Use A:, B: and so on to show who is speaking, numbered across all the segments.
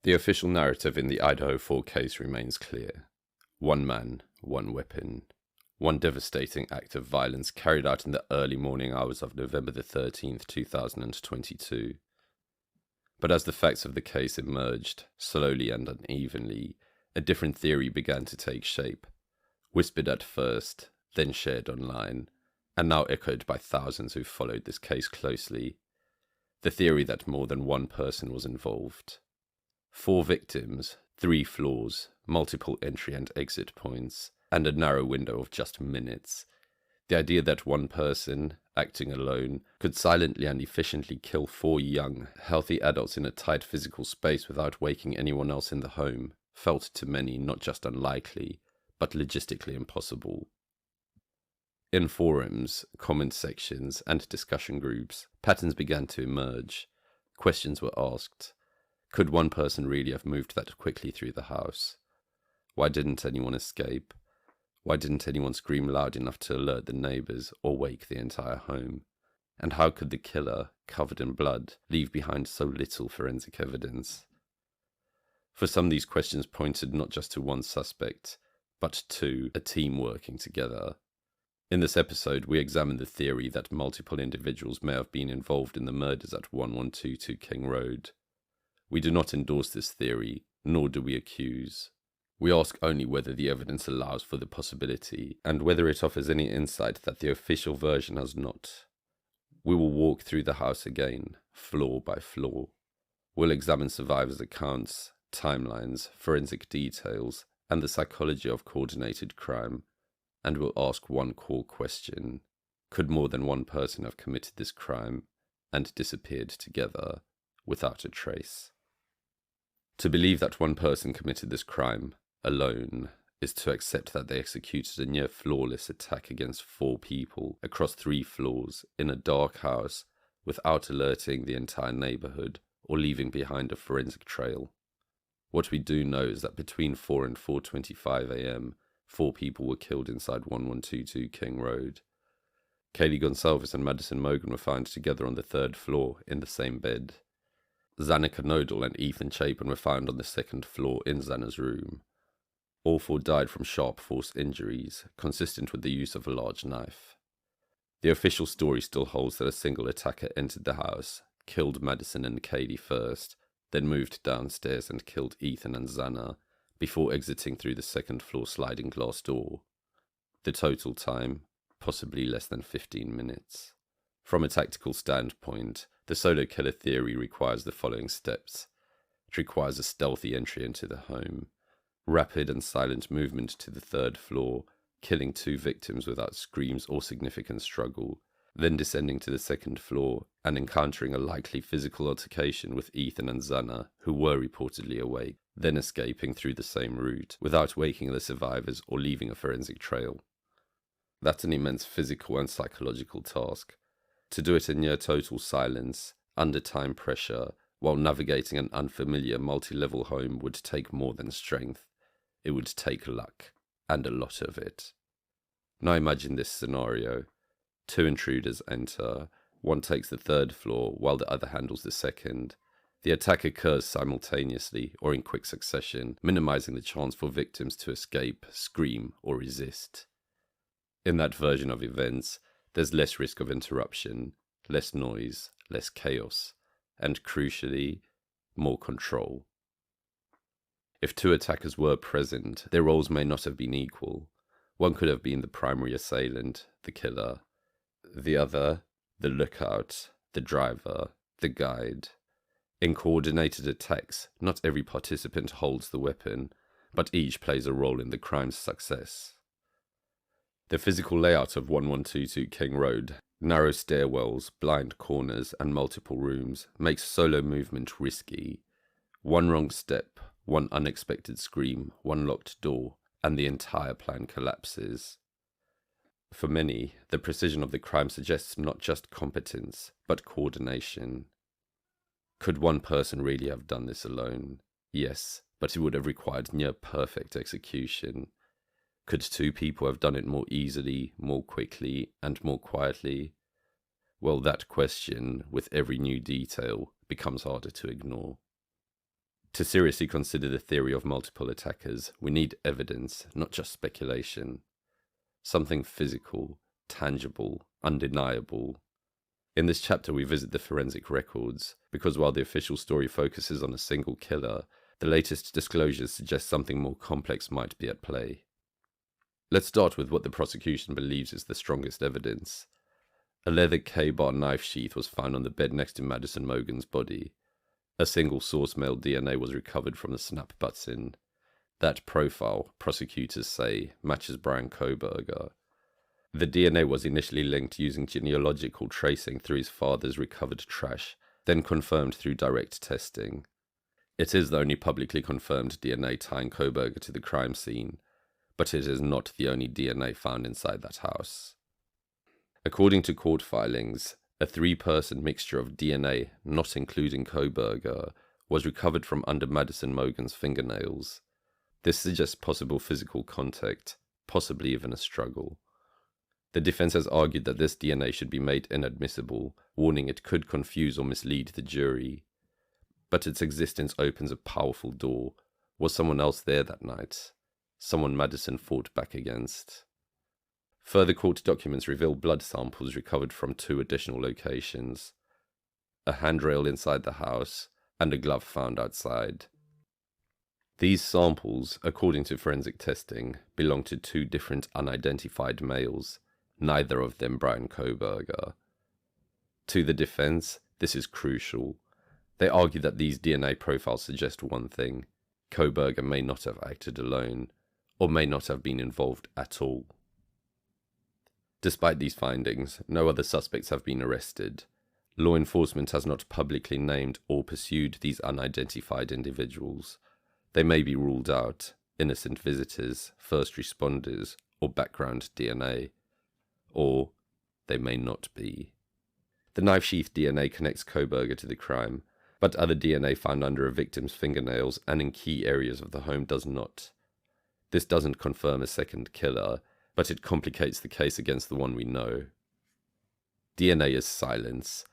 A: The official narrative in the Idaho 4 case remains clear. One man, one weapon. One devastating act of violence carried out in the early morning hours of November the 13th, 2022. But as the facts of the case emerged, slowly and unevenly, a different theory began to take shape, whispered at first, then shared online, and now echoed by thousands who followed this case closely. The theory that more than one person was involved. 4 victims, 3 floors, multiple entry and exit points, and a narrow window of just minutes. The idea that one person, acting alone, could silently and efficiently kill 4 young, healthy adults in a tight physical space without waking anyone else in the home felt to many not just unlikely, but logistically impossible. In forums, comment sections, and discussion groups, patterns began to emerge. Questions were asked. Could one person really have moved that quickly through the house? Why didn't anyone escape? Why didn't anyone scream loud enough to alert the neighbors or wake the entire home? And how could the killer, covered in blood, leave behind so little forensic evidence? For some, these questions pointed not just to one suspect, but to a team working together. In this episode, we examine the theory that multiple individuals may have been involved in the murders at 1122 King Road. We do not endorse this theory, nor do we accuse. We ask only whether the evidence allows for the possibility, and whether it offers any insight that the official version has not. We will walk through the house again, floor by floor. We'll examine survivors' accounts, timelines, forensic details, and the psychology of coordinated crime, and we'll ask one core question. Could more than one person have committed this crime and disappeared together without a trace? To believe that one person committed this crime alone is to accept that they executed a near flawless attack against 4 people across 3 floors in a dark house without alerting the entire neighborhood or leaving behind a forensic trail. What we do know is that between 4 and 4:25 a.m., 4 people were killed inside 1122 King Road. Kaylee Gonsalves and Madison Mogan were found together on the 3rd floor in the same bed. Zanika Nodal and Ethan Chapin were found on the 2nd floor in Xana's room. All 4 died from sharp force injuries, consistent with the use of a large knife. The official story still holds that a single attacker entered the house, killed Madison and Kaylee first, then moved downstairs and killed Ethan and Xana, before exiting through the 2nd floor sliding glass door. The total time, possibly less than 15 minutes. From a tactical standpoint, the solo killer theory requires the following steps. It requires a stealthy entry into the home, rapid and silent movement to the 3rd floor, killing 2 victims without screams or significant struggle, then descending to the 2nd floor and encountering a likely physical altercation with Ethan and Xana, who were reportedly awake, then escaping through the same route without waking the survivors or leaving a forensic trail. That's an immense physical and psychological task. To do it in near total silence, under time pressure, while navigating an unfamiliar multi-level home would take more than strength. It would take luck, and a lot of it. Now imagine this scenario. 2 intruders enter, one takes the 3rd floor while the other handles the 2nd. The attack occurs simultaneously or in quick succession, minimizing the chance for victims to escape, scream, or resist. In that version of events, there's less risk of interruption, less noise, less chaos, and crucially, more control. If 2 attackers were present, their roles may not have been equal. One could have been the primary assailant, the killer. The other, the lookout, the driver, the guide. In coordinated attacks, not every participant holds the weapon, but each plays a role in the crime's success. The physical layout of 1122 King Road, narrow stairwells, blind corners, and multiple rooms, makes solo movement risky. One wrong step, one unexpected scream, one locked door, and the entire plan collapses. For many, the precision of the crime suggests not just competence, but coordination. Could one person really have done this alone? Yes, but it would have required near-perfect execution. Could 2 people have done it more easily, more quickly, and more quietly? Well, that question, with every new detail, becomes harder to ignore. To seriously consider the theory of multiple attackers, we need evidence, not just speculation. Something physical, tangible, undeniable. In this chapter, we visit the forensic records, because while the official story focuses on a single killer, the latest disclosures suggest something more complex might be at play. Let's start with what the prosecution believes is the strongest evidence. A leather K-bar knife sheath was found on the bed next to Madison Mogan's body. A single source male DNA was recovered from the snap button. That profile, prosecutors say, matches Bryan Kohberger. The DNA was initially linked using genealogical tracing through his father's recovered trash, then confirmed through direct testing. It is the only publicly confirmed DNA tying Kohberger to the crime scene, but it is not the only DNA found inside that house. According to court filings, a 3-person mixture of DNA, not including Kohberger, was recovered from under Madison Mogan's fingernails. This suggests possible physical contact, possibly even a struggle. The defense has argued that this DNA should be made inadmissible, warning it could confuse or mislead the jury. But its existence opens a powerful door. Was someone else there that night? Someone Madison fought back against? Further court documents reveal blood samples recovered from 2 additional locations. A handrail inside the house, and a glove found outside. These samples, according to forensic testing, belong to 2 different unidentified males, neither of them Bryan Kohberger. To the defense, this is crucial. They argue that these DNA profiles suggest one thing: Kohberger may not have acted alone, or may not have been involved at all. Despite these findings, no other suspects have been arrested. Law enforcement has not publicly named or pursued these unidentified individuals. They may be ruled out: innocent visitors, first responders, or background DNA. Or they may not be. The knife sheath DNA connects Kohberger to the crime, but other DNA found under a victim's fingernails and in key areas of the home does not. This doesn't confirm a second killer, but it complicates the case against the one we know. DNA is silence,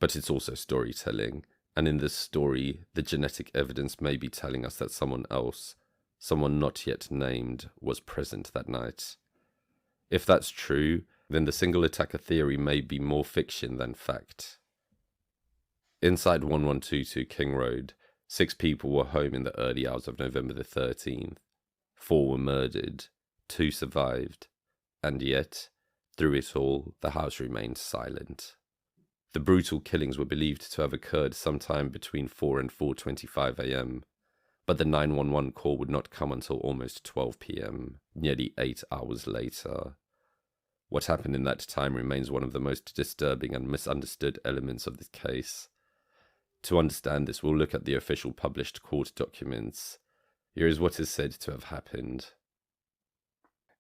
A: but it's also storytelling, and in this story, the genetic evidence may be telling us that someone else, someone not yet named, was present that night. If that's true, then the single attacker theory may be more fiction than fact. Inside 1122 King Road, 6 people were home in the early hours of November the 13th. 4 were murdered, 2 survived, and yet, through it all, the house remained silent. The brutal killings were believed to have occurred sometime between 4 and 4:25 a.m., but the 911 call would not come until almost 12 p.m., nearly 8 hours later. What happened in that time remains one of the most disturbing and misunderstood elements of this case. To understand this, we'll look at the official published court documents. Here is what is said to have happened.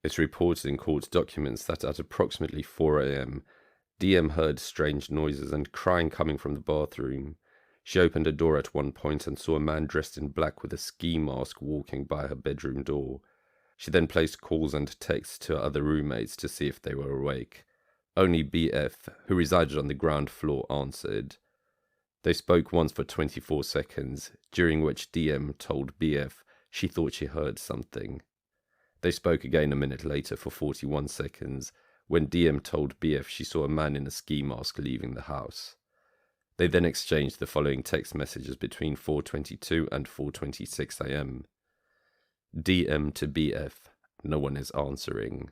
A: It's reported in court documents that at approximately 4 a.m., DM heard strange noises and crying coming from the bathroom. She opened a door at one point and saw a man dressed in black with a ski mask walking by her bedroom door. She then placed calls and texts to her other roommates to see if they were awake. Only BF, who resided on the ground floor, answered. They spoke once for 24 seconds, during which DM told BF she thought she heard something. They spoke again a minute later for 41 seconds, when DM told BF she saw a man in a ski mask leaving the house. They then exchanged the following text messages between 4:22 and 4:26 a.m. DM to BF, no one is answering.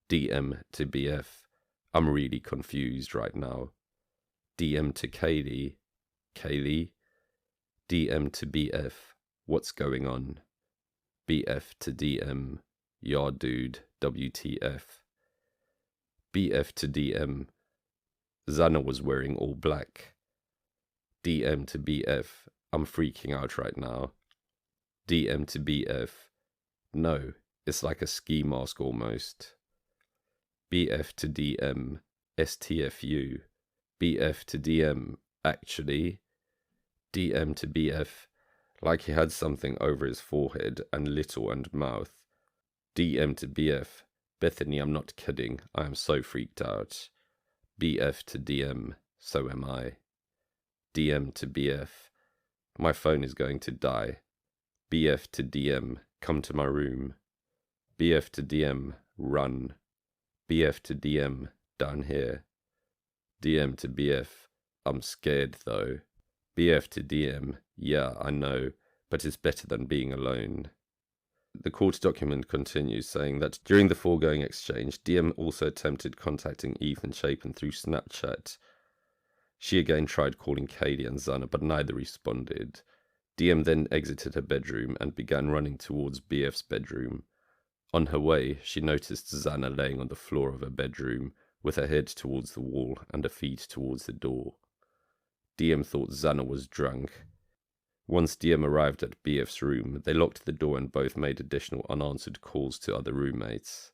A: DM to BF, I'm really confused right now. DM to Kaylee, Kaylee. DM to BF, what's going on? BF to DM, yeah dude, WTF. BF to DM, Zana was wearing all black. DM to BF, I'm freaking out right now. DM to BF, no, it's like a ski mask almost. BF to DM, STFU. BF to DM, actually. DM to BF, like he had something over his forehead and little and mouth. DM to BF, Bethany, I'm not kidding, I am so freaked out. BF to DM, so am I. DM to BF, My phone is going to die. BF to DM, come to my room. BF to DM, run. BF to DM, down here. DM to BF, I'm scared though. BF to DM, yeah, I know, but it's better than being alone. The court document continues, saying that during the foregoing exchange, DM also attempted contacting Ethan Chapin through Snapchat. She again tried calling Katie and Zana, but neither responded. DM then exited her bedroom and began running towards BF's bedroom. On her way, she noticed Zana laying on the floor of her bedroom, with her head towards the wall and her feet towards the door. DM thought Zana was drunk. Once DM arrived at BF's room, they locked the door and both made additional unanswered calls to other roommates.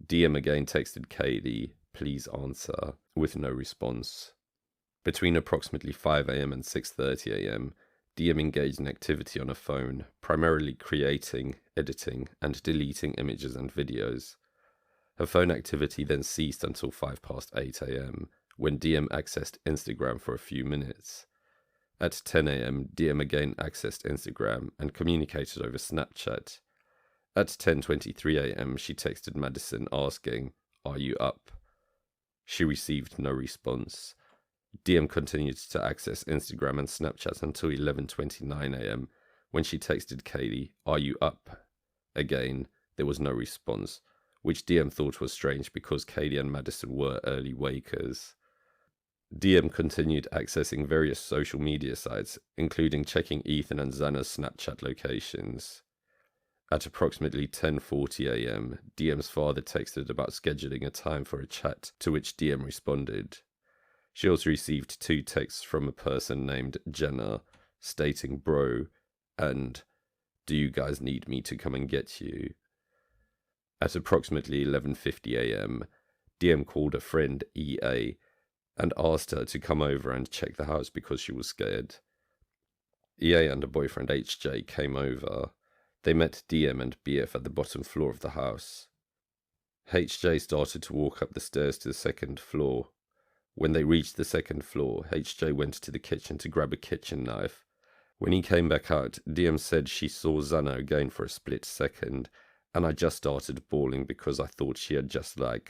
A: DM again texted Katie, please answer, with no response. Between approximately 5 a.m. and 6:30 a.m., DM engaged in activity on her phone, primarily creating, editing, and deleting images and videos. Her phone activity then ceased until 8:05 a.m., when DM accessed Instagram for a few minutes. At 10 a.m., DM again accessed Instagram and communicated over Snapchat. At 10:23 a.m., she texted Madison asking, "Are you up?" She received no response. DM continued to access Instagram and Snapchat until 11:29 a.m., when she texted Katie, "Are you up?" Again, there was no response, which DM thought was strange because Katie and Madison were early wakers. DM continued accessing various social media sites, including checking Ethan and Xana's Snapchat locations. At approximately 10:40 a.m., DM's father texted about scheduling a time for a chat, to which DM responded. She also received 2 texts from a person named Jenna, stating "bro" and "do you guys need me to come and get you?" At approximately 11:50 a.m., DM called a friend EA and asked her to come over and check the house because she was scared. EA and her boyfriend HJ came over. They met DM and BF at the bottom floor of the house. HJ started to walk up the stairs to the 2nd floor. When they reached the 2nd floor, HJ went to the kitchen to grab a kitchen knife. When he came back out, DM said she saw Xana again for a split second, and I just started bawling because I thought she had just I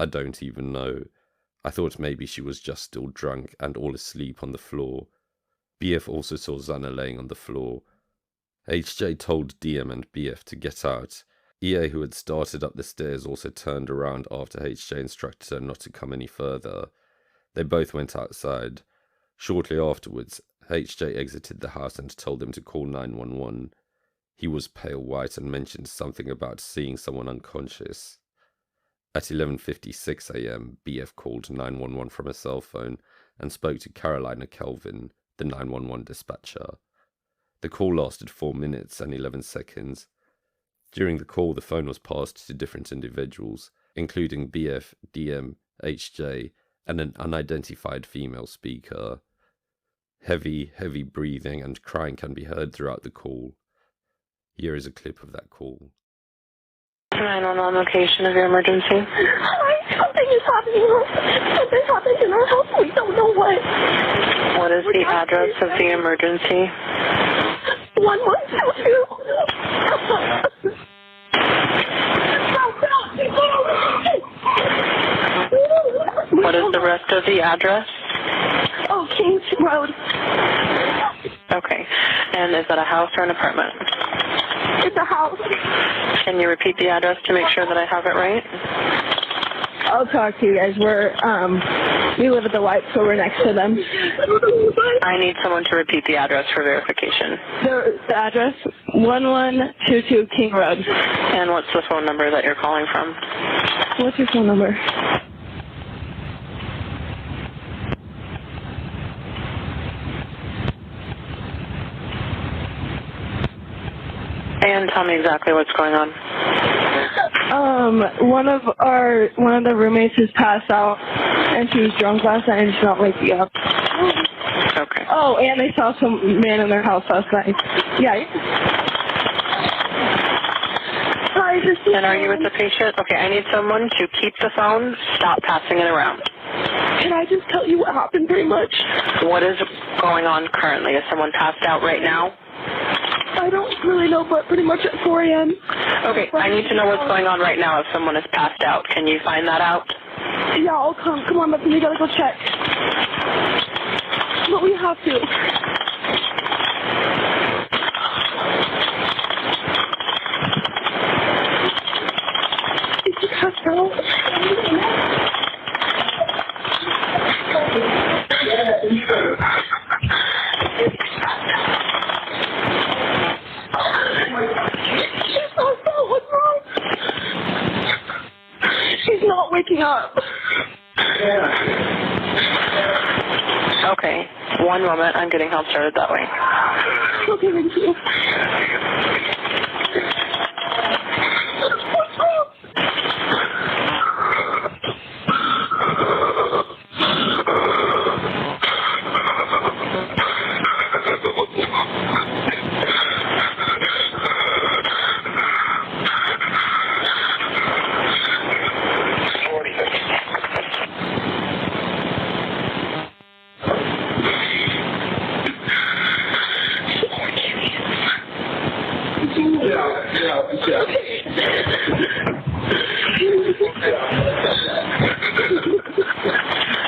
A: don't even know. I thought maybe she was just still drunk and all asleep on the floor. BF also saw Xana laying on the floor. HJ told DM and BF to get out. EA, who had started up the stairs, also turned around after HJ instructed her not to come any further. They both went outside. Shortly afterwards, HJ exited the house and told them to call 911. He was pale white and mentioned something about seeing someone unconscious. At 11:56 a.m., BF called 911 from a cell phone and spoke to Carolina Kelvin, the 911 dispatcher. The call lasted 4 minutes and 11 seconds. During the call, the phone was passed to different individuals, including BF, DM, HJ, and an unidentified female speaker. Heavy breathing and crying can be heard throughout the call. Here is a clip of that call.
B: 911 location of your emergency.
C: Hi, something is happening. Something happened in our house. We don't know what.
B: What is the address of the emergency?
C: 1122.
B: What is the rest of the address?
C: Oh, Kings Road.
B: Okay. And is that a house or an apartment?
C: It's a house.
B: Can you repeat the address to make sure that I have it right?
C: I'll talk to you guys. We live at the White, so we're next to them.
B: I need someone to repeat the address for verification.
C: The address, 1122 King Road.
B: And what's the phone number that you're calling from?
C: What's your phone number?
B: And tell me exactly what's going on.
C: One of the roommates has passed out, and she was drunk last night, and she not wake me up.
B: Okay.
C: Oh, and they saw some man in their house last night. Yeah. Hi, this is.
B: And are you with the patient? Okay, I need someone to keep the phone, stop passing it around.
C: Can I just tell you what happened pretty much?
B: What is going on currently? Is someone passed out right now?
C: I don't really know, but pretty much at 4 a.m.
B: Okay, I need to know what's going on right now if someone is passed out. Can you find that out?
C: Yeah, I'll come. Come on, but we gotta go check. But we have to. Is he passed out? What's wrong? She's not waking up.
B: Okay, one moment. I'm getting help started that way.
C: Okay, thank you. What's wrong?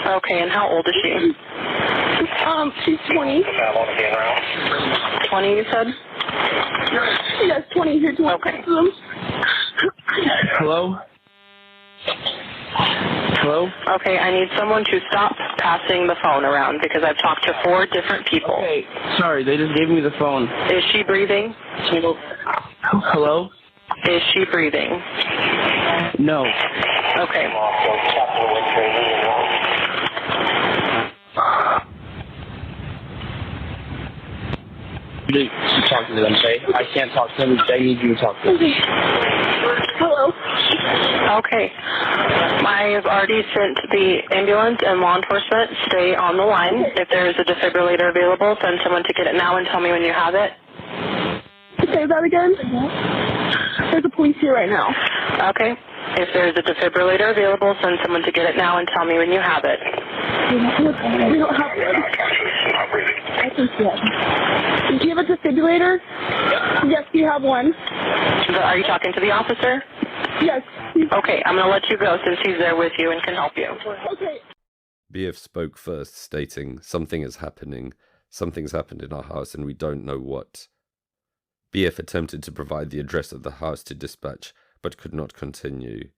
B: Okay, and how old is she?
C: She's 20.
B: 20, you said?
C: Yes, 20 here to
B: Okay.
C: them.
D: Hello? Hello?
B: Okay, I need someone to stop passing the phone around because I've talked to 4 different people.
D: Okay, sorry, they just gave me the phone.
B: Is she breathing?
D: Hello?
B: Is she breathing?
D: No.
B: Okay.
D: You talk to them, okay? I can't talk to them. I need you to talk to them.
C: Okay. Hello.
B: Okay. I've already sent the ambulance and law enforcement. Stay on the line. If there is a defibrillator available, send someone to get it now and tell me when you have it.
C: Say that again? There's a police here right now.
B: Okay. If there is a defibrillator available, send someone to get it now and tell me when you have it.
C: We don't have one. I think yes. Do you have a defibrillator? Yes, you have one.
B: Are you talking to the officer?
C: Yes.
B: Okay, I'm going to let you go since he's there with you and can help you.
C: Okay.
A: BF spoke first, stating, "Something is happening. Something's happened in our house and we don't know what." BF attempted to provide the address of the house to dispatch, but could not continue.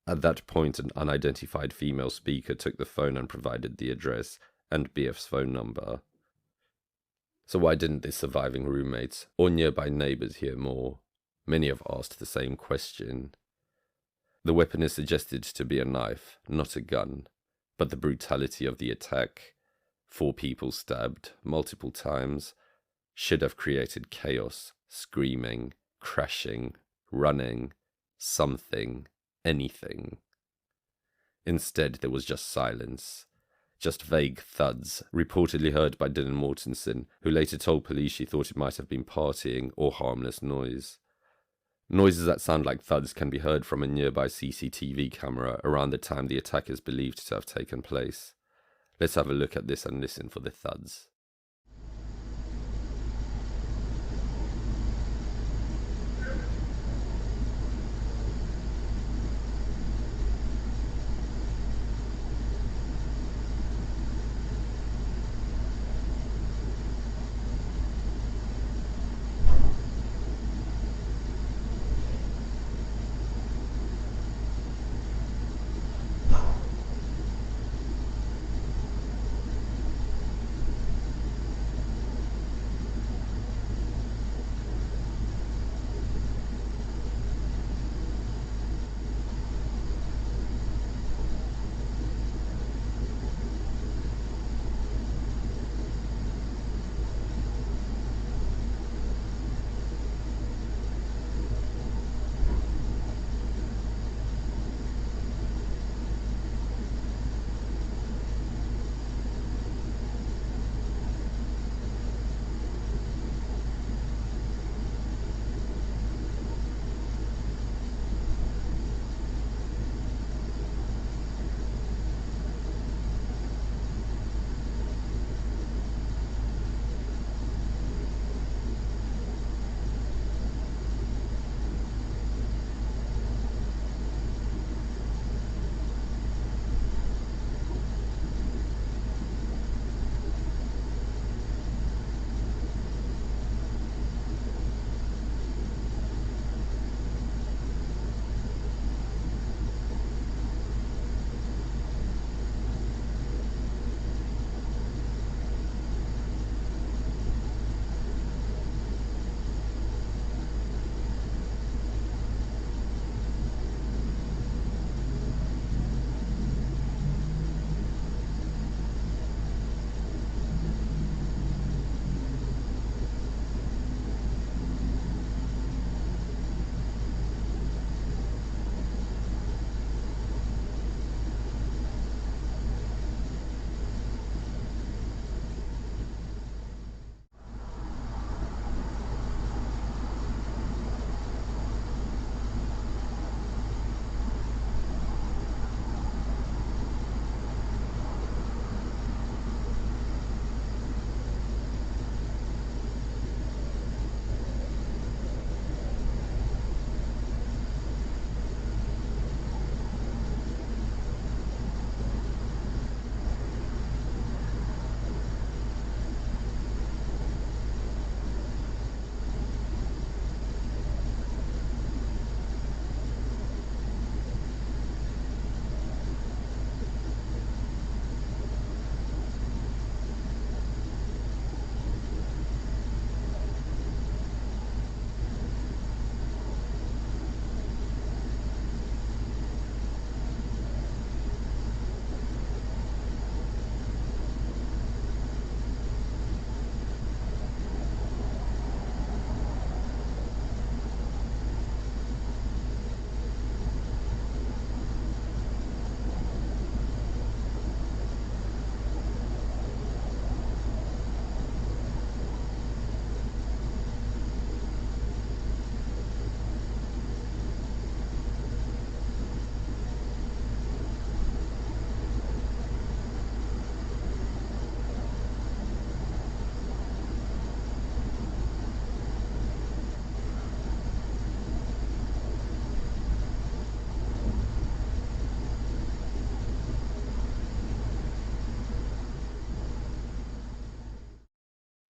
A: At that point, an unidentified female speaker took the phone and provided the address and BF's phone number. So why didn't the surviving roommates or nearby neighbours hear more? Many have asked the same question. The weapon is suggested to be a knife, not a gun, but the brutality of the attack, 4 people stabbed multiple times, should have created chaos, screaming, crashing, running, something, anything. Instead, there was just silence. Just vague thuds, reportedly heard by Dylan Mortensen, who later told police she thought it might have been partying or harmless noise. Noises that sound like thuds can be heard from a nearby CCTV camera around the time the attack is believed to have taken place. Let's have a look at this and listen for the thuds.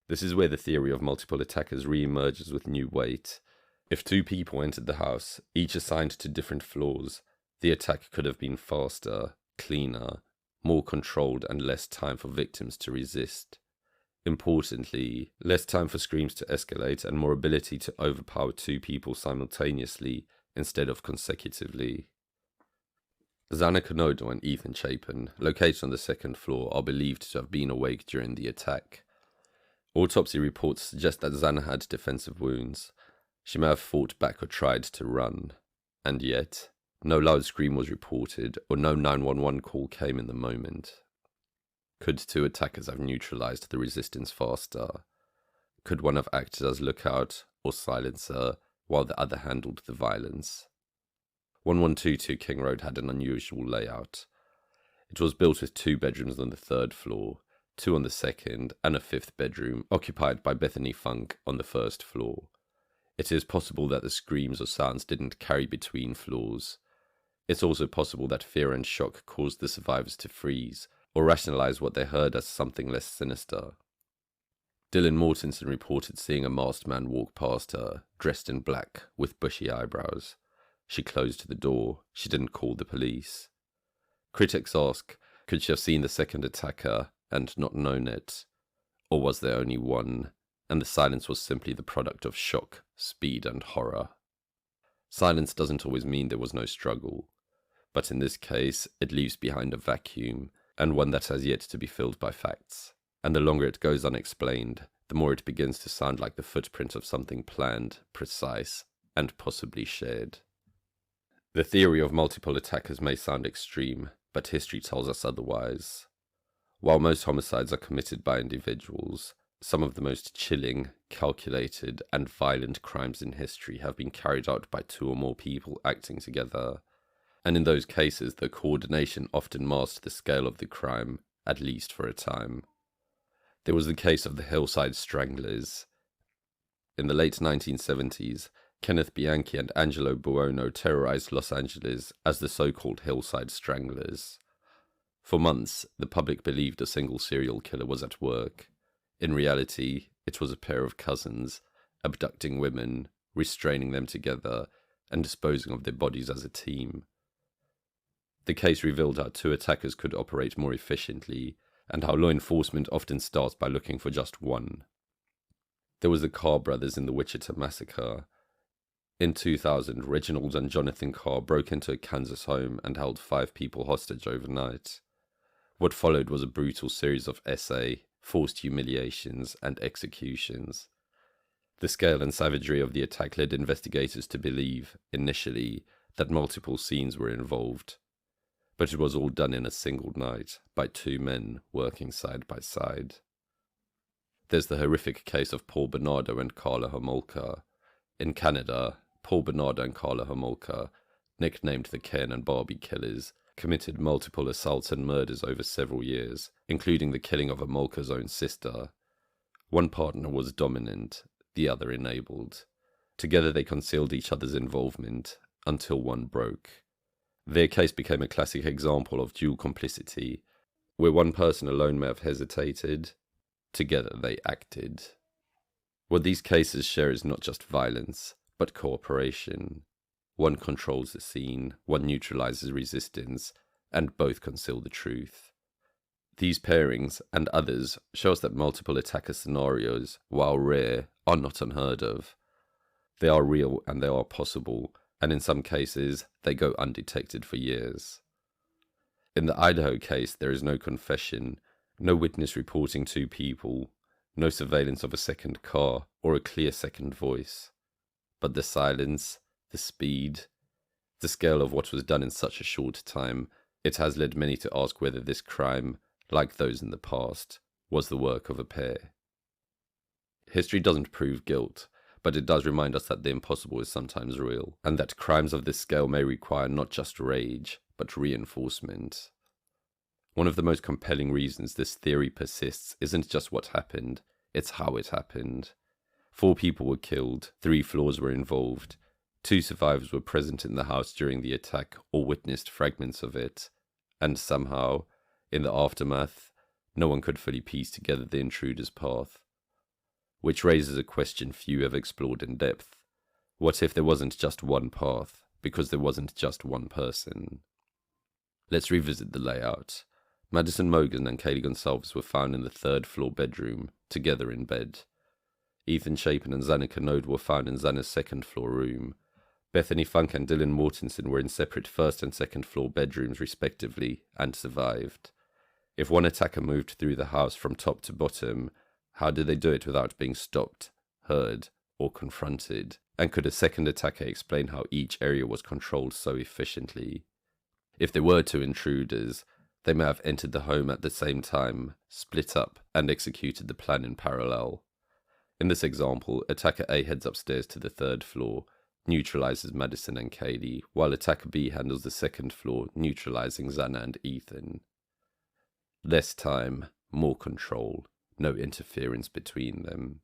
A: This is where the theory of multiple attackers re-emerges with new weight. If 2 people entered the house, each assigned to different floors, the attack could have been faster, cleaner, more controlled, and less time for victims to resist. Importantly, less time for screams to escalate and more ability to overpower 2 people simultaneously instead of consecutively. Xana Konodo and Ethan Chapin, located on the 2nd floor, are believed to have been awake during the attack. Autopsy reports suggest that Xana had defensive wounds. She may have fought back or tried to run. And yet, no loud scream was reported or no 911 call came in the moment. Could 2 attackers have neutralized the resistance faster? Could one have acted as lookout or silencer while the other handled the violence? 1122 King Road had an unusual layout. It was built with 2 bedrooms on the 3rd floor, 2 on the 2nd, and a 5th bedroom occupied by Bethany Funk on the 1st floor. It is possible that the screams or sounds didn't carry between floors. It's also possible that fear and shock caused the survivors to freeze or rationalize what they heard as something less sinister. Dylan Mortensen reported seeing a masked man walk past her, dressed in black, with bushy eyebrows. She closed the door. She didn't call the police. Critics ask, could she have seen the 2nd attacker and not known it? Or was there only one, and the silence was simply the product of shock, speed, and horror? Silence doesn't always mean there was no struggle, but in this case, it leaves behind a vacuum, and one that has yet to be filled by facts. And the longer it goes unexplained, the more it begins to sound like the footprint of something planned, precise, and possibly shared. The theory of multiple attackers may sound extreme, but history tells us otherwise. While most homicides are committed by individuals, some of the most chilling, calculated, and violent crimes in history have been carried out by 2 or more people acting together, and in those cases the coordination often masked the scale of the crime, at least for a time. There was the case of the Hillside Stranglers. In the late 1970s, Kenneth Bianchi and Angelo Buono terrorized Los Angeles as the so-called Hillside Stranglers. For months, the public believed a single serial killer was at work. In reality, it was a pair of cousins, abducting women, restraining them together, and disposing of their bodies as a team. The case revealed how 2 attackers could operate more efficiently, and how law enforcement often starts by looking for just one. There was the Carr brothers in the Wichita Massacre. In 2000, Reginald and Jonathan Carr broke into a Kansas home and held 5 people hostage overnight. What followed was a brutal series of SA, forced humiliations, and executions. The scale and savagery of the attack led investigators to believe, initially, that multiple scenes were involved. But it was all done in a single night, by 2 men working side by side. There's the horrific case of Paul Bernardo and Carla Homolka. In Canada, Paul Bernardo and Carla Homolka, nicknamed the Ken and Barbie Killers, committed multiple assaults and murders over several years, including the killing of Homolka's own sister. One partner was dominant, the other enabled. Together they concealed each other's involvement, until one broke. Their case became a classic example of dual complicity, where one person alone may have hesitated, together they acted. What these cases share is not just violence, but cooperation. One controls the scene, one neutralizes resistance, and both conceal the truth. These pairings, and others, show us that multiple attacker scenarios, while rare, are not unheard of. They are real and they are possible, and in some cases, they go undetected for years. In the Idaho case, there is no confession, no witness reporting 2 people, no surveillance of a second car, or a clear second voice. But the silence, the speed, the scale of what was done in such a short time, it has led many to ask whether this crime, like those in the past, was the work of a pair. History doesn't prove guilt, but it does remind us that the impossible is sometimes real, and that crimes of this scale may require not just rage, but reinforcement. One of the most compelling reasons this theory persists isn't just what happened, it's how it happened. 4 people were killed, 3 floors were involved, 2 survivors were present in the house during the attack or witnessed fragments of it, and somehow, in the aftermath, no one could fully piece together the intruder's path. which raises a question few have explored in depth. What if there wasn't just one path, because there wasn't just one person? Let's revisit the layout. Madison Mogan and Kaylee Gonsalves were found in the third-floor bedroom, together in bed. Ethan Chapin and Xana Canode were found in Xana's second-floor room. Bethany Funk and Dylan Mortensen were in separate first and second-floor bedrooms, respectively, and survived. If one attacker moved through the house from top to bottom, how did they do it without being stopped, heard, or confronted? And could a second attacker explain how each area was controlled so efficiently? If there were two intruders, they may have entered the home at the same time, split up, and executed the plan in parallel. In this example, attacker A heads upstairs to the third floor, neutralizes Madison and Kaylee, while attacker B handles the second floor, neutralizing Xana and Ethan. Less time, more control, no interference between them.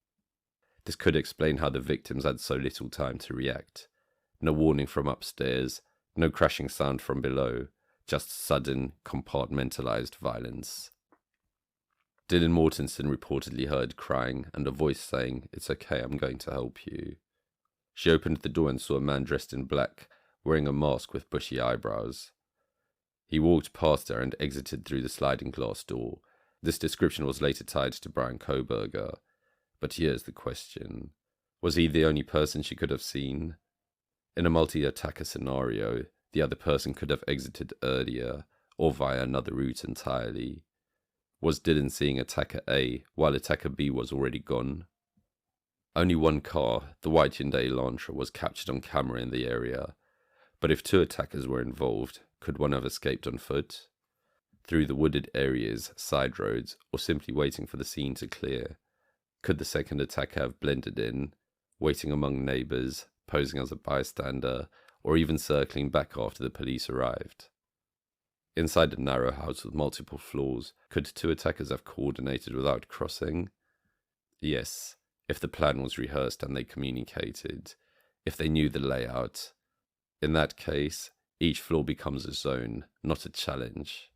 A: This could explain how the victims had so little time to react. No warning from upstairs, no crashing sound from below, just sudden, compartmentalized violence. Dylan Mortensen reportedly heard crying and a voice saying, "It's okay, I'm going to help you." She opened the door and saw a man dressed in black, wearing a mask with bushy eyebrows. He walked past her and exited through the sliding glass door. This description was later tied to Bryan Kohberger. But here's the question. Was he the only person she could have seen? In a multi-attacker scenario, the other person could have exited earlier, or via another route entirely. Was Dylan seeing attacker A, while attacker B was already gone? Only one car, the white Hyundai Elantra, was captured on camera in the area. But if two attackers were involved, could one have escaped on foot? Through the wooded areas, side roads, or simply waiting for the scene to clear? Could the second attacker have blended in, waiting among neighbors, posing as a bystander, or even circling back after the police arrived? Inside a narrow house with multiple floors, could two attackers have coordinated without crossing? Yes, if the plan was rehearsed and they communicated, if they knew the layout. In that case, each floor becomes a zone, not a challenge.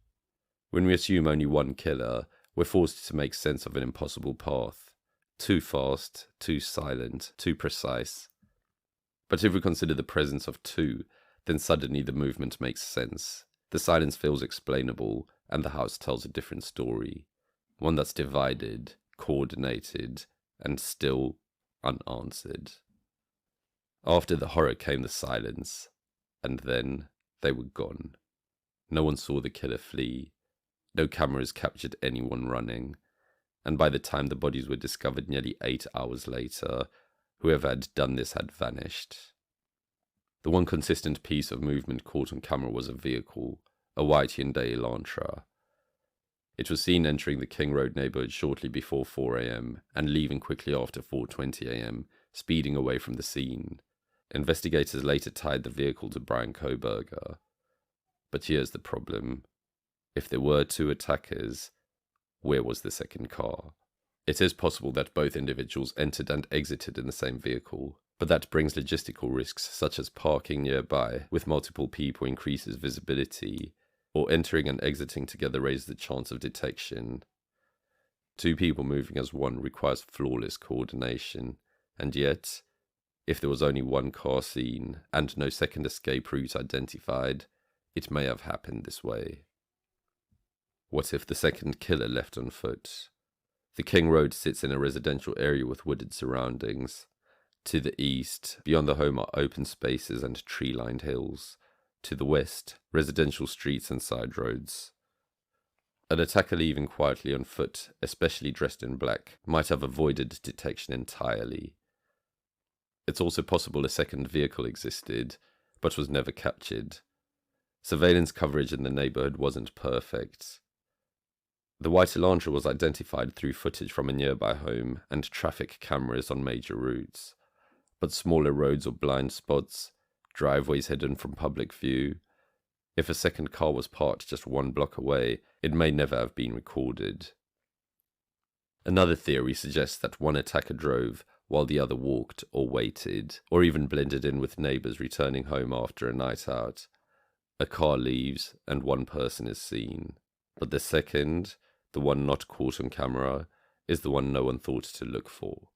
A: When we assume only one killer, we're forced to make sense of an impossible path. Too fast, too silent, too precise. But if we consider the presence of two, then suddenly the movement makes sense. The silence feels explainable, and the house tells a different story. One that's divided, coordinated, and still unanswered. After the horror came the silence, and then they were gone. No one saw the killer flee. No cameras captured anyone running. And by the time the bodies were discovered nearly 8 hours later, whoever had done this had vanished. The one consistent piece of movement caught on camera was a vehicle, a white Hyundai Elantra. It was seen entering the King Road neighborhood shortly before 4 a.m. and leaving quickly after 4:20 a.m., speeding away from the scene. Investigators later tied the vehicle to Bryan Kohberger. But here's the problem. If there were two attackers, where was the second car? It is possible that both individuals entered and exited in the same vehicle, but that brings logistical risks such as parking nearby with multiple people increases visibility, or entering and exiting together raises the chance of detection. Two people moving as one requires flawless coordination, and yet, if there was only one car seen and no second escape route identified, it may have happened this way. What if the second killer left on foot? The King Road sits in a residential area with wooded surroundings. To the east, beyond the home are open spaces and tree-lined hills. To the west, residential streets and side roads. An attacker leaving quietly on foot, especially dressed in black, might have avoided detection entirely. It's also possible a second vehicle existed, but was never captured. Surveillance coverage in the neighborhood wasn't perfect. The white Elantra was identified through footage from a nearby home and traffic cameras on major routes, but smaller roads or blind spots, driveways hidden from public view. If a second car was parked just 1 block away, it may never have been recorded. Another theory suggests that one attacker drove while the other walked or waited, or even blended in with neighbors returning home after a night out. A car leaves and one person is seen, but the second, the one not caught on camera, is the one no one thought to look for.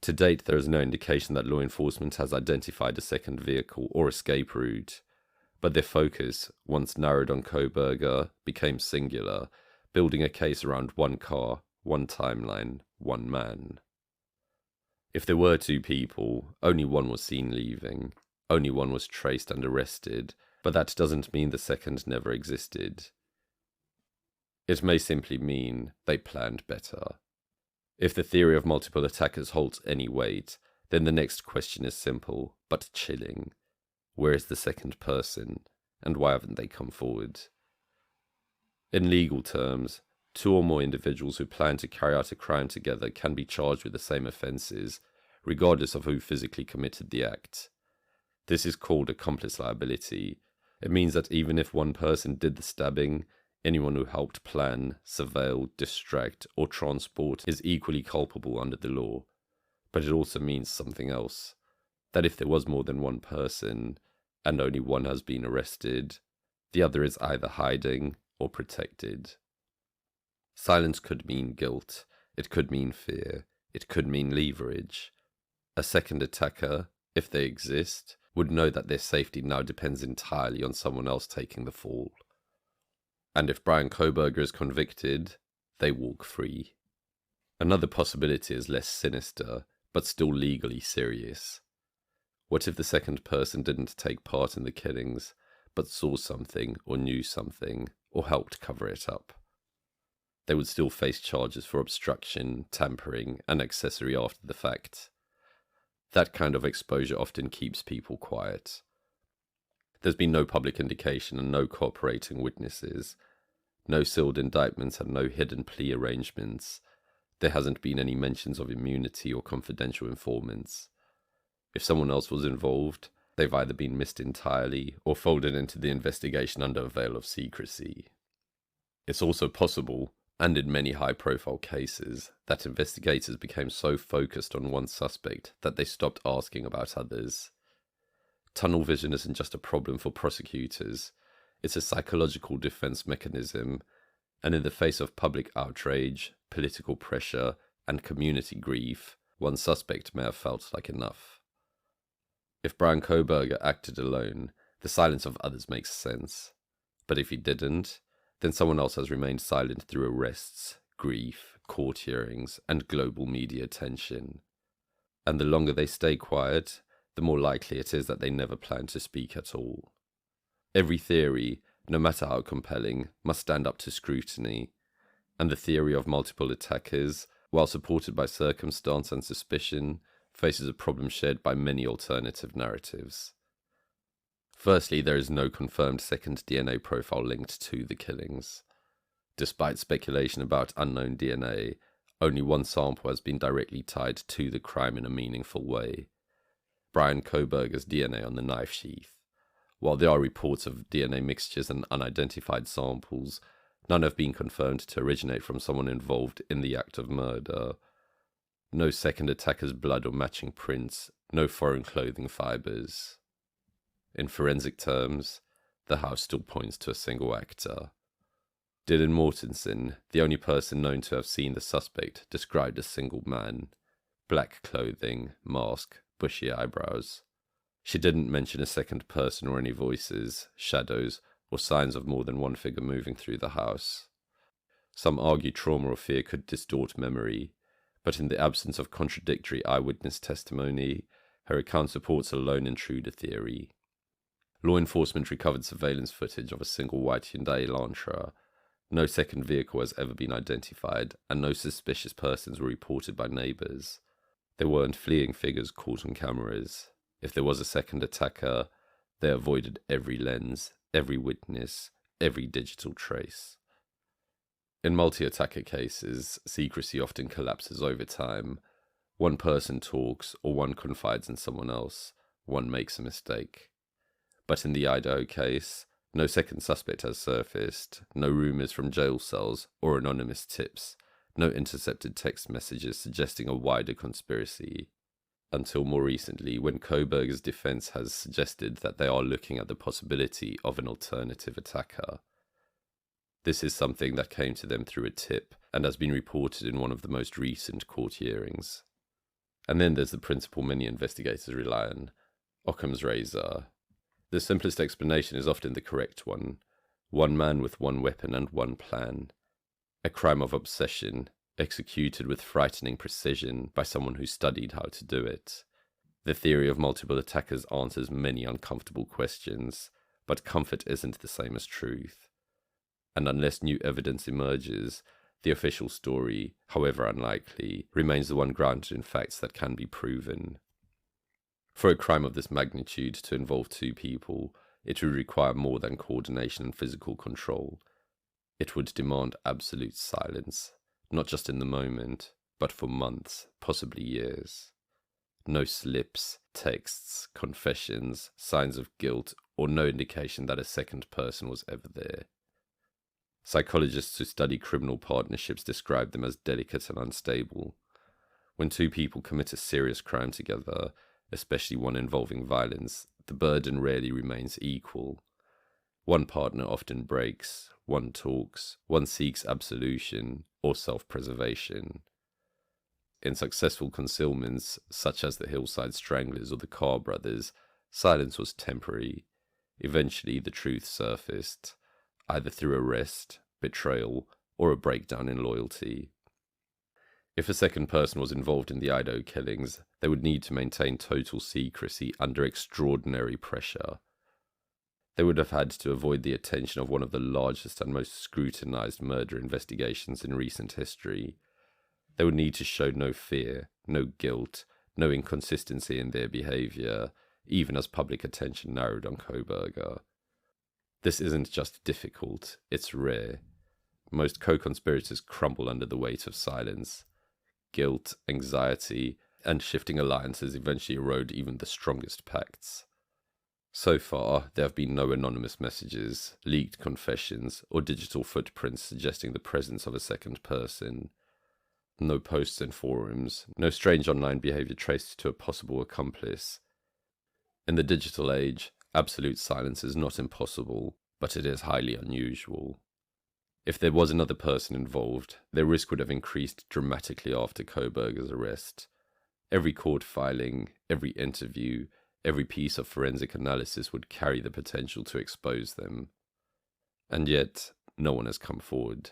A: To date, there is no indication that law enforcement has identified a second vehicle or escape route, but their focus, once narrowed on Kohberger, became singular, building a case around one car, one timeline, one man. If there were two people, only one was seen leaving, only one was traced and arrested, but that doesn't mean the second never existed. It may simply mean they planned better. If the theory of multiple attackers holds any weight, then the next question is simple, but chilling. Where is the second person, and why haven't they come forward? In legal terms, two or more individuals who plan to carry out a crime together can be charged with the same offences, regardless of who physically committed the act. This is called accomplice liability. It means that even if one person did the stabbing, anyone who helped plan, surveil, distract, or transport is equally culpable under the law. But it also means something else, that if there was more than one person, and only one has been arrested, the other is either hiding or protected. Silence could mean guilt, it could mean fear, it could mean leverage. A second attacker, if they exist, would know that their safety now depends entirely on someone else taking the fall. And if Bryan Kohberger is convicted, they walk free. Another possibility is less sinister, but still legally serious. What if the second person didn't take part in the killings, but saw something or knew something, or helped cover it up? They would still face charges for obstruction, tampering, and accessory after the fact. That kind of exposure often keeps people quiet. There's been no public indication and no cooperating witnesses, no sealed indictments and no hidden plea arrangements. There hasn't been any mentions of immunity or confidential informants. If someone else was involved, they've either been missed entirely or folded into the investigation under a veil of secrecy. It's also possible, and in many high-profile cases, that investigators became so focused on one suspect that they stopped asking about others. Tunnel vision isn't just a problem for prosecutors, it's a psychological defense mechanism, and in the face of public outrage, political pressure, and community grief, one suspect may have felt like enough. If Bryan Kohberger acted alone, the silence of others makes sense. But if he didn't, then someone else has remained silent through arrests, grief, court hearings, and global media attention. And the longer they stay quiet, the more likely it is that they never plan to speak at all. Every theory, no matter how compelling, must stand up to scrutiny, and the theory of multiple attackers, while supported by circumstance and suspicion, faces a problem shared by many alternative narratives. Firstly, there is no confirmed second DNA profile linked to the killings. Despite speculation about unknown DNA, only one sample has been directly tied to the crime in a meaningful way: Bryan Kohberger's DNA on the knife sheath. While there are reports of DNA mixtures and unidentified samples, none have been confirmed to originate from someone involved in the act of murder. No second attacker's blood or matching prints, no foreign clothing fibers. In forensic terms, the house still points to a single actor. Dylan Mortensen, the only person known to have seen the suspect, described a single man. Black clothing, mask, bushy eyebrows. She didn't mention a second person or any voices, shadows, or signs of more than one figure moving through the house. Some argue trauma or fear could distort memory, but in the absence of contradictory eyewitness testimony, her account supports a lone intruder theory. Law enforcement recovered surveillance footage of a single white Hyundai Elantra. No second vehicle has ever been identified, and no suspicious persons were reported by neighbours. There weren't fleeing figures caught on cameras. If there was a second attacker, they avoided every lens, every witness, every digital trace. In multi-attacker cases, secrecy often collapses over time. One person talks, or one confides in someone else. One makes a mistake. But in the Idaho case, no second suspect has surfaced, no rumours from jail cells or anonymous tips, no intercepted text messages suggesting a wider conspiracy. Until more recently, when Kohberger's defense has suggested that they are looking at the possibility of an alternative attacker. This is something that came to them through a tip and has been reported in one of the most recent court hearings. And then there's the principle many investigators rely on, Occam's razor. The simplest explanation is often the correct one. One man with one weapon and one plan. A crime of obsession, executed with frightening precision by someone who studied how to do it. The theory of multiple attackers answers many uncomfortable questions, but comfort isn't the same as truth. And unless new evidence emerges, the official story, however unlikely, remains the one grounded in facts that can be proven. For a crime of this magnitude to involve two people, it would require more than coordination and physical control. It would demand absolute silence, not just in the moment, but for months, possibly years. No slips, texts, confessions, signs of guilt, or no indication that a second person was ever there. Psychologists who study criminal partnerships describe them as delicate and unstable. When two people commit a serious crime together, especially one involving violence, the burden rarely remains equal. One partner often breaks, one talks, one seeks absolution or self-preservation. In successful concealments, such as the Hillside Stranglers or the Carr brothers, silence was temporary. Eventually, the truth surfaced, either through arrest, betrayal, or a breakdown in loyalty. If a second person was involved in the Idaho killings, they would need to maintain total secrecy under extraordinary pressure. They would have had to avoid the attention of one of the largest and most scrutinized murder investigations in recent history. They would need to show no fear, no guilt, no inconsistency in their behavior, even as public attention narrowed on Kohberger. This isn't just difficult, it's rare. Most co-conspirators crumble under the weight of silence. Guilt, anxiety, and shifting alliances eventually erode even the strongest pacts. So far, there have been no anonymous messages, leaked confessions, or digital footprints suggesting the presence of a second person. No posts in forums, no strange online behavior traced to a possible accomplice. In the digital age, absolute silence is not impossible, but it is highly unusual. If there was another person involved, their risk would have increased dramatically after Kohberger's arrest. Every court filing, every interview, every piece of forensic analysis would carry the potential to expose them. And yet, no one has come forward.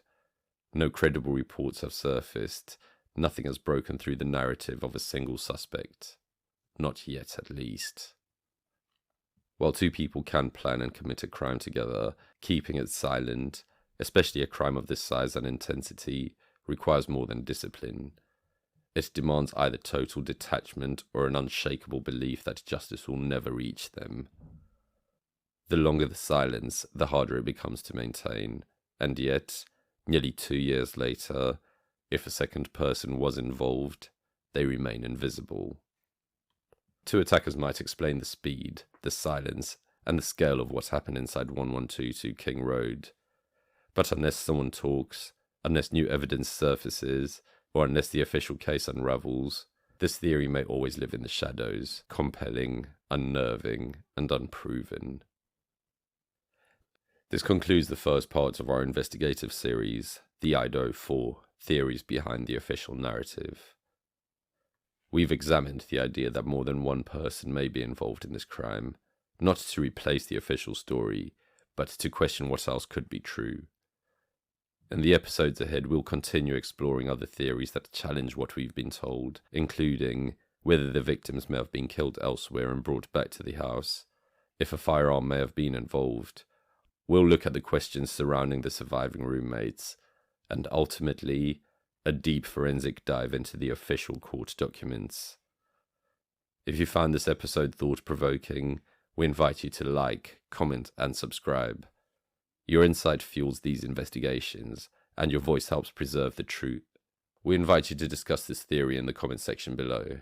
A: No credible reports have surfaced. Nothing has broken through the narrative of a single suspect. Not yet, at least. While two people can plan and commit a crime together, keeping it silent, especially a crime of this size and intensity, requires more than discipline. It demands either total detachment or an unshakable belief that justice will never reach them. The longer the silence, the harder it becomes to maintain, and yet, nearly 2 years later, if a second person was involved, they remain invisible. Two attackers might explain the speed, the silence, and the scale of what happened inside 1122 King Road. But unless someone talks, unless new evidence surfaces, or unless the official case unravels, this theory may always live in the shadows, compelling, unnerving, and unproven. This concludes the first part of our investigative series, the Idaho 4 Theories Behind the Official Narrative. We've examined the idea that more than one person may be involved in this crime, not to replace the official story, but to question what else could be true. In the episodes ahead, we'll continue exploring other theories that challenge what we've been told, including whether the victims may have been killed elsewhere and brought back to the house, if a firearm may have been involved. We'll look at the questions surrounding the surviving roommates, and ultimately, a deep forensic dive into the official court documents. If you found this episode thought-provoking, we invite you to like, comment, and subscribe. Your insight fuels these investigations, and your voice helps preserve the truth. We invite you to discuss this theory in the comment section below.